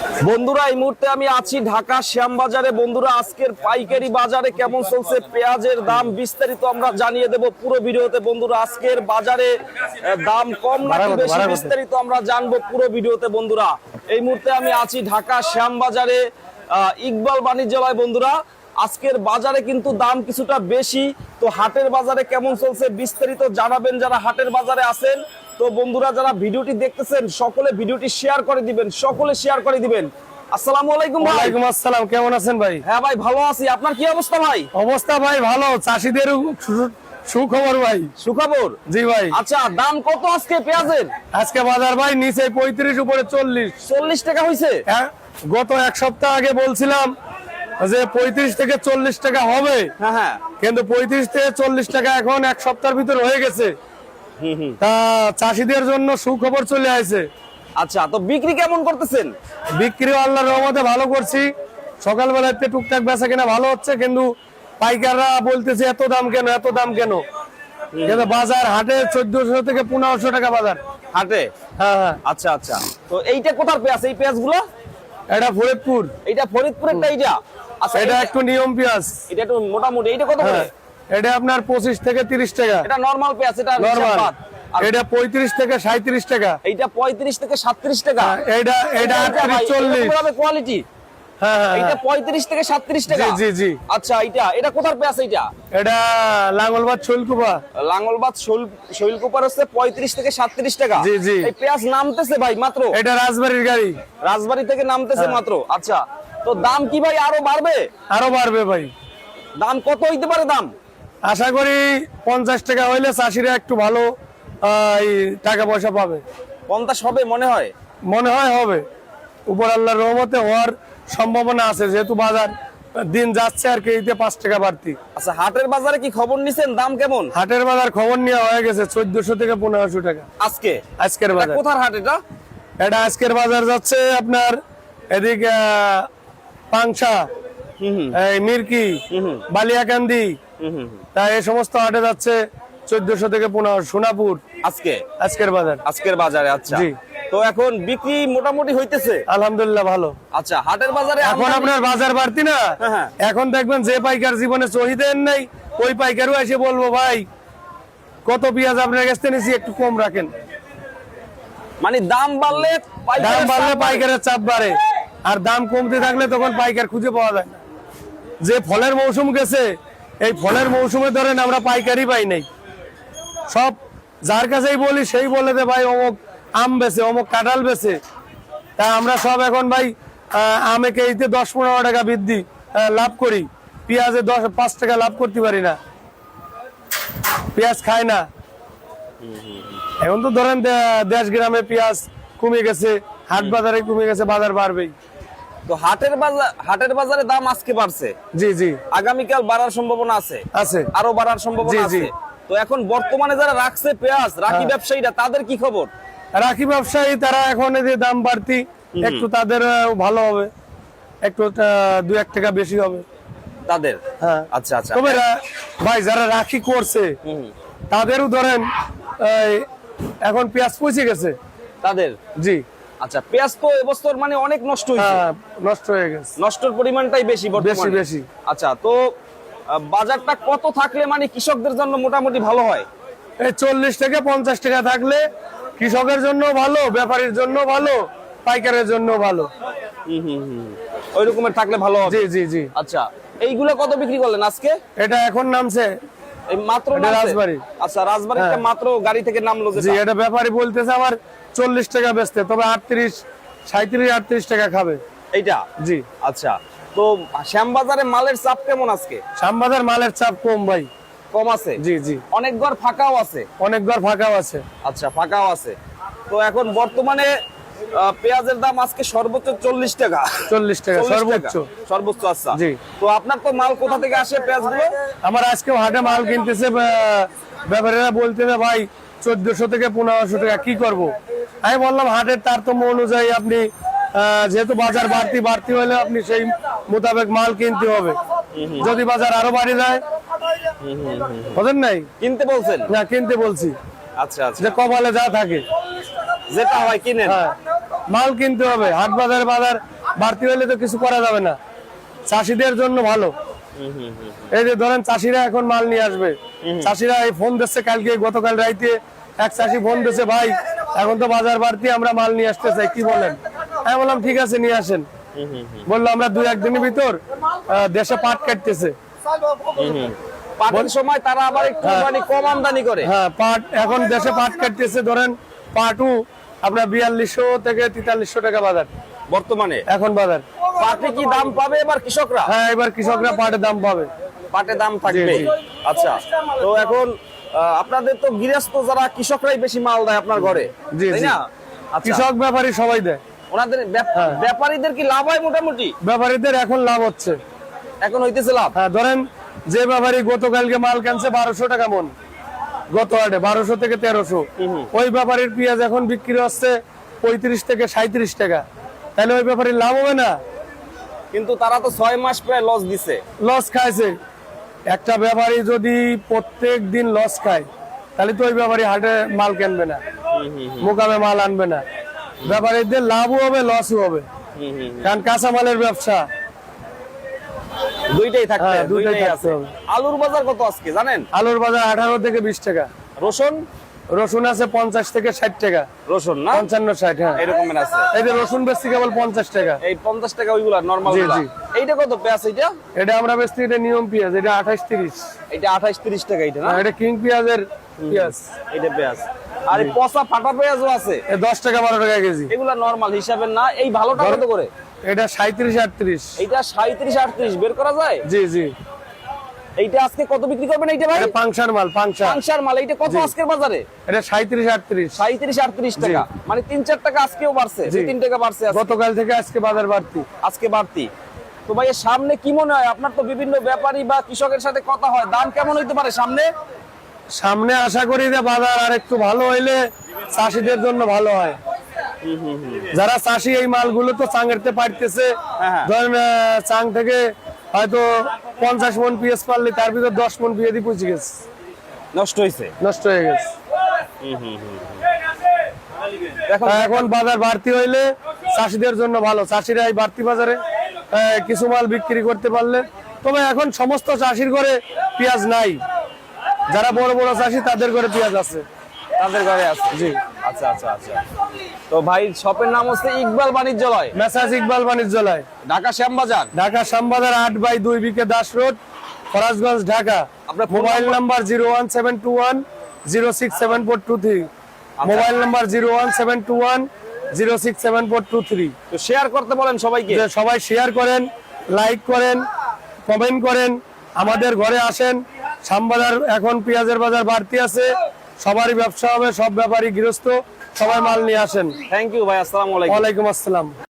বন্ধুরা এই মুহূর্তে আমি আছি ঢাকা শ্যামবাজারে। বন্ধুরা আজকের পাইকারি বাজারে কেমন চলছে পেঁয়াজের দাম বিস্তারিত আমরা জানিয়ে দেব পুরো ভিডিওতে। বন্ধুরা আজকের বাজারে দাম কম নাকি বেশি বিস্তারিত আমরা জানবো পুরো ভিডিওতে। বন্ধুরা এই মুহূর্তে আমি আছি ঢাকা শ্যামবাজারে ইকবাল বাণিজ্যালয়। বন্ধুরা আজকের বাজারে কিন্তু দাম কিছুটা বেশি। তো হাটের বাজারে কেমন চলছে বিস্তারিত জানাবেন যারা হাটের বাজারে আছেন। তো বন্ধুরা যারা ভিডিওটি দেখতেছেন সকলে ভিডিওটি শেয়ার করে দিবেন, সকলে শেয়ার করে দিবেন। আসসালামু আলাইকুম ভাই। ওয়ালাইকুম আসসালাম, কেমন আছেন ভাই? হ্যাঁ ভাই ভালো আছি, আপনার কি অবস্থা ভাই? অবস্থা ভাই ভালো, চাষীদের সুখবর ভাই। সুখবর? জি ভাই। আচ্ছা দাম কত আজকে পেঁয়াজের? আজকে বাজার ভাই নিচে 35 উপরে 40 টাকা হয়েছে। গত এক সপ্তাহ আগে বলছিলাম যে 35 থেকে 40 টাকা হবে, হ্যাঁ হ্যাঁ, কিন্তু 35 থেকে 40 টাকা এখন এক সপ্তাহের ভিতর হয়ে গেছে। তা চাষীদের জন্য সুখবর চলে আসে। আচ্ছা তো বিক্রি কেমন করতেছেন? বিক্রি আল্লাহর রহমতে ভালো করছি। সকালবেলাতে টুকটাক বেচা কিনা ভালো হচ্ছে, কিন্তু পাইকাররা বলতেছে এত দাম কেন, এত দাম কেন। কিন্তু বাজার হাটে 1400 থেকে 1500 টাকা বাজার হাটে। হ্যাঁ হ্যাঁ। আচ্ছা আচ্ছা, তো এইটা কোথার পেঁয়াজ? এই পেঁয়াজ গুলো এটা ফরিদপুর। এইটা ফরিদপুরেরটা? এইটা আচ্ছা, এটা একটু নিয়ম পেঁয়াজ, এটা একটু মোটামুটি। এইটা কত করে? এটা আপনার 25 থেকে 30 টাকা। এটা নরমাল পেঁয়াজ, এটা নরমাল। আর এটা 35 থেকে 37 টাকা। এইটা 35 থেকে 37 টাকা। এটা 38 40 কোয়ালিটি। হ্যাঁ হ্যাঁ, এইটা 35 থেকে 37 টাকা। জি জি। আচ্ছা এটা কোথার পেঁয়াজ? এইটা এটা লাঙ্গলবাদ শৈলকুপা। লাঙ্গলবাদ শৈলকুপার হচ্ছে 35 থেকে 37 টাকা। জি জি। এই পেঁয়াজ নামতেছে ভাই মাত্র। এটা রাজবাড়ির গাড়ি, রাজবাড়ি থেকে নামতেছে মাত্র। আচ্ছা তো দাম কি ভাই আরো বাড়বে? আরো বাড়বে ভাই। দাম কত হইতে পারে দাম? আশা করি 50 টাকা হইলে চাষিরা একটু ভালো টাকা পয়সা পাবে। 50 হবে মনে হয়? মনে হয় হবে, উপর আল্লাহর রহমতে হওয়ার সম্ভাবনা আছে, যেহেতু বাজার দিন যাচ্ছে আর কেজিতে 5 টাকা বাড়তি। আচ্ছা হাটের বাজারে কি খবর নিছেন, দাম কেমন? হাটের বাজার খবর নেওয়া হয়ে গেছে 1400 থেকে 1500 টাকা আজকে। আজকের এটা বাজার। কোথার হাট এটা? এটা আজকের বাজার যাচ্ছে আপনার এদিকে পাংশা, এই মিরকি, বালিয়াকান্দি, তা এই সমস্ত হাটে যাচ্ছে 1400 থেকে 1500। সোনাপুর আজকের বাজার। আজকের বাজারে। আচ্ছা তো এখন বিক্রি মোটামুটি হইতেছে আলহামদুলিল্লাহ ভালো। আচ্ছা হাটের বাজারে এখন আপনার বাজার বাড়তি না, এখন দেখবেন যে পাইকার জীবনে চহিদেন নাই ওই পাইকারও এসে বলবো ভাই কত পেঁয়াজ আপনার কাছ থেকে নিয়েছি, একটু কম রাখেন। মানে দাম বাড়লে পাইকারের চাপ বাড়ে, আর দাম কমতে থাকলে তখন পাইকার খুঁজে পাওয়া যায় না। যে ফলের মৌসুম গেছে, এই ফলের মৌসুমে ধরেন আমরা পাইকারি পাই নাই। সব যার কাছেই বলি সেই বলে দে ভাই অমুক আম বেছে, অমুক কাঁঠাল বেছে। তা আমরা সব এখন ভাই আমে কেজিতে 10-15 টাকা বৃদ্ধি লাভ করি, পেঁয়াজে 5 টাকা লাভ করতে পারি না। পেঁয়াজ খায় না। এখন তো ধরেন দেশ গ্রামে পেঁয়াজ কমে গেছে, হাট বাজারে কমে গেছে, বাজার বাড়বেই। তো হাটের বাজারে দাম আজকে বাড়ছে। জি জি। আগামীকাল বাড়ার সম্ভাবনা আছে? আছে, আরো বাড়ার সম্ভাবনা আছে। তো এখন বর্তমানে যারা রাখছে পেঁয়াজ, রাখি ব্যবসায়ীরা, তাদের কি খবর? রাখি ব্যবসায়ী তারা এখন এই যে দাম বাড়তি, একটু তাদের ভালো হবে, একটু 2-1 টাকা বেশি হবে তাদের। হ্যাঁ আচ্ছা আচ্ছা। তবে ভাই যারা রাখি করছে তাদেরও ধরেন এখন পেঁয়াজ পচে গেছে তাদের। জি। আচ্ছা পেঁয়াজ তো এবছর মানে অনেক নষ্ট হয়েছে। নষ্ট হয়ে গেছে, নষ্টের পরিমাণটাই বেশি বর্তমানে। বেশি। আচ্ছা তো বাজারটা কত থাকলে মানে কৃষকদের জন্য মোটামুটি ভালো হয়? এই 40 থেকে 50 টাকা থাকলে কৃষকের জন্য ভালো, ব্যাপারীর জন্য ভালো, পাইকারের জন্য ভালো। ওই রকমের থাকলে ভালো হবে। জি জি জি। আচ্ছা এইগুলা কত বিক্রি করলেন আজকে? এটা এখন নামছে এই মাত্র রাজবাড়ি। আচ্ছা রাজবাড়িতে মাত্র গাড়ি থেকে নামলো যেটা। জি, এটা ব্যাপারী বলতেছে আমার 40 টাকা বেচতে, তবে 37-38 টাকা খাবে এইটা। জি। আচ্ছা তো শ্যামবাজারে মালের চাপ কেমন আজকে? শ্যামবাজার মালের চাপ কম ভাই। কম আছে? জি জি। অনেক ঘর ফাঁকাও আছে? অনেক ঘর ফাঁকাও আছে। আচ্ছা ফাঁকাও আছে। তো এখন বর্তমানে পেঁয়াজের দাম আজকে সর্বোচ্চ 40 টাকা। 40 টাকা সর্বোচ্চ। আচ্ছা জি। তো আপনার তো মাল কোথা থেকে আসে পেঁয়াজগুলো? আমার আজকে হাটে মাল কিনতেছে, ব্যাপারীরা বলতেছে ভাই 1400 থেকে 1500 টাকা, কি করব? আমি বললাম হাটের তারতম্য অনুযায়ী আপনি যেহেতু বাজার বাড়তি হলে আপনি সেই মোতাবেক মাল কিনতে হবে। যদি বাজার আরো বাড়ি যায় বুঝেন নাই, কিনতে বলছেন? না কিনতে বলছি। আচ্ছা আচ্ছা, যে কপালে যা থাকে যেটা হয় কিনেন। মাল কিনতে হবে, হাট বাজার বাড়তি হলে তো কিছু করা যাবে না, চাষিদের জন্য ভালো। এই যে ধরেন চাষিরা এখন মাল নিয়ে আসবে, চাষিরা এই ফোন দিচ্ছে, কালকে গতকাল রাইতে এক চাষি ফোন দিচ্ছে, ভাই এখন তো বাজার বাড়তি, আমরা মাল নিয়ে আসতে চাই, কি বলেন? আমি বললাম ঠিক আছে নিয়ে আসেন। বললো আমরা 2-1 দিনের ভিতর দেশে পাট কাটতেছে। পাটের সময় তারা আবার একটু মানে কম আমদানি করে। হ্যাঁ, পাট এখন দেশে পাট কাটতেছে, ধরেন পাটও আপনার 4200 থেকে 4300 টাকা বাজার বর্তমানে এখন বাজার। পাটে কি দাম পাবে এবার কৃষকরা? হ্যাঁ, এবার কৃষকরা পাটের দাম পাবে, পাটে দাম থাকবে। জি। আচ্ছা, তো এখন আপনাদের তো গৃহস্থ যারা কৃষকরাই বেশি মাল দেয় আপনার ঘরে, জি, তাই জি। না? আচ্ছা, কৃষক ব্যাপারী সবাই দেয়। ওনাদের ব্যাপারীদের কি লাভ হয় মোটামুটি? ব্যাপারীদের এখন লাভ হচ্ছে, এখন হইতেছে লাভ। হ্যাঁ। ধরেন যে ব্যাপারী গতকালকে মাল কিনছে 1200 টাকা মন, গত হাটে 1200 থেকে 1300, ওই ব্যাপারীর পেঁয়াজ এখন বিক্রি হচ্ছে 35 থেকে 37 টাকা, তাহলে ওই ব্যাপারীর লাভ হবে না? কিন্তু তারা তো 6 মাস প্রায় লস দিছে। লস খাইছে। একটা ব্যাপারী যদি প্রত্যেক দিন লস খায়, তাহলে তো ওই ব্যাপারী হাটে মাল কিনবে না, মোকামে মাল আনবে না। ব্যাপারীদের লাভও হবে, লসও হবে, কারণ কাঁচামালের ব্যবসা দুইটাই থাকতে হ্যাঁ, দুইটাই দুইটাই থাকতে আছে। হবে। আলুর বাজার কত আজকে জানেন? আলুর বাজার 18 থেকে 20 টাকা, রসুন রসুন আছে 50 থেকে 60 টাকা, রসুন না 55-60। হ্যাঁ, এরকমের আছে। এই যে রসুন বেশি কেবল 50 টাকা। এই 50 টাকা ওইগুলা নরমাল জি, গুলা। জি। এইটা কত পেঁয়াজ? এইটা এটা আমরা বেশি, এটা নিয়ম পেঁয়াজ, এটা 28-30। এটা 28-30 টাকা এইটা না? এটা কিং পেঁয়াজের পেঁয়াজ, এইটা পেঁয়াজ। আর এই পচা ফাটা পেঁয়াজও আছে, 10 টাকা 12 টাকা কেজি। এগুলা নরমাল হিসাবের না। এই ভালোটা কত করে? এটা 37-38। এইটা 37-38 বের করা যায়। জি, জি। এইটা আজকে কত বিক্রি করবেন এইটা ভাই? এটা পাংশার মাল, পাংশা। পাংশার মাল। এইটা কত আজকের বাজারে? এটা 37-38। 37-38 টাকা, মানে 3-4 টাকা আজকেও বাড়ছে, 2-3 টাকা বাড়ছে আজকে। গতকাল থেকে আজকে বাজার বাড়তি। আজকে বাড়তি। তো ভাই এর সামনে কি মনে হয় আপনার? তো বিভিন্ন ব্যাপারী বা কৃষকের সাথে কথা হয়, দাম কেমন হইতে পারে সামনে? সামনে আশা করি যে বাজার আর একটু ভালো হইলে চাষিদের জন্য ভালো হয়। যারা চাষি এই মালগুলো তো চাঙেরতে পারতেছে, হ্যাঁ। ধরেন চাং থেকে হয়তো 50 মন পেঁয়াজ পারলে তার ভিতর 10 মন পেঁয়াজই পচে গেছে, নষ্ট হয়েছে। নষ্ট হয়ে গেছে। এখন এখন বাজার বাড়তি হইলে চাষিদের জন্য ভালো, চাষিরা এই বাড়তি বাজারে কিছু মাল বিক্রি করতে পারলে। তবে এখন সমস্ত চাষির ঘরে পেঁয়াজ নাই, যারা বড় বড় চাষি তাদের ঘরে পেঁয়াজ আছে। তাদের ঘরে আছে। জি। আচ্ছা আচ্ছা আচ্ছা। তো ভাই শপের নাম হচ্ছে ইকবাল বাণিজ্যালয়, মেসাজ ইকবাল বাণিজ্যালয়, ঢাকা শ্যামবাজার। ঢাকা শ্যামবাজার 8/2 বিকে দাস রোড, ফরাজগঞ্জ, ঢাকা। আপনার phone mobile number 01721067423। Mobile number 01721067423। তো শেয়ার করতে বলেন সবাইকে। যে সবাই শেয়ার করেন, লাইক করেন, কমেন্ট করেন, আমাদের ঘরে আসেন। শ্যামবাজার এখন পেঁয়াজের বাজার বাড়তি আছে, সবারই ব্যবসা হবে, সব ব্যাপারী গৃহস্থ সবাই মাল নিয়ে আসেন। থ্যাংক ইউ ভাই, আসসালামু আলাইকুম। ওয়ালাইকুম আসসালাম।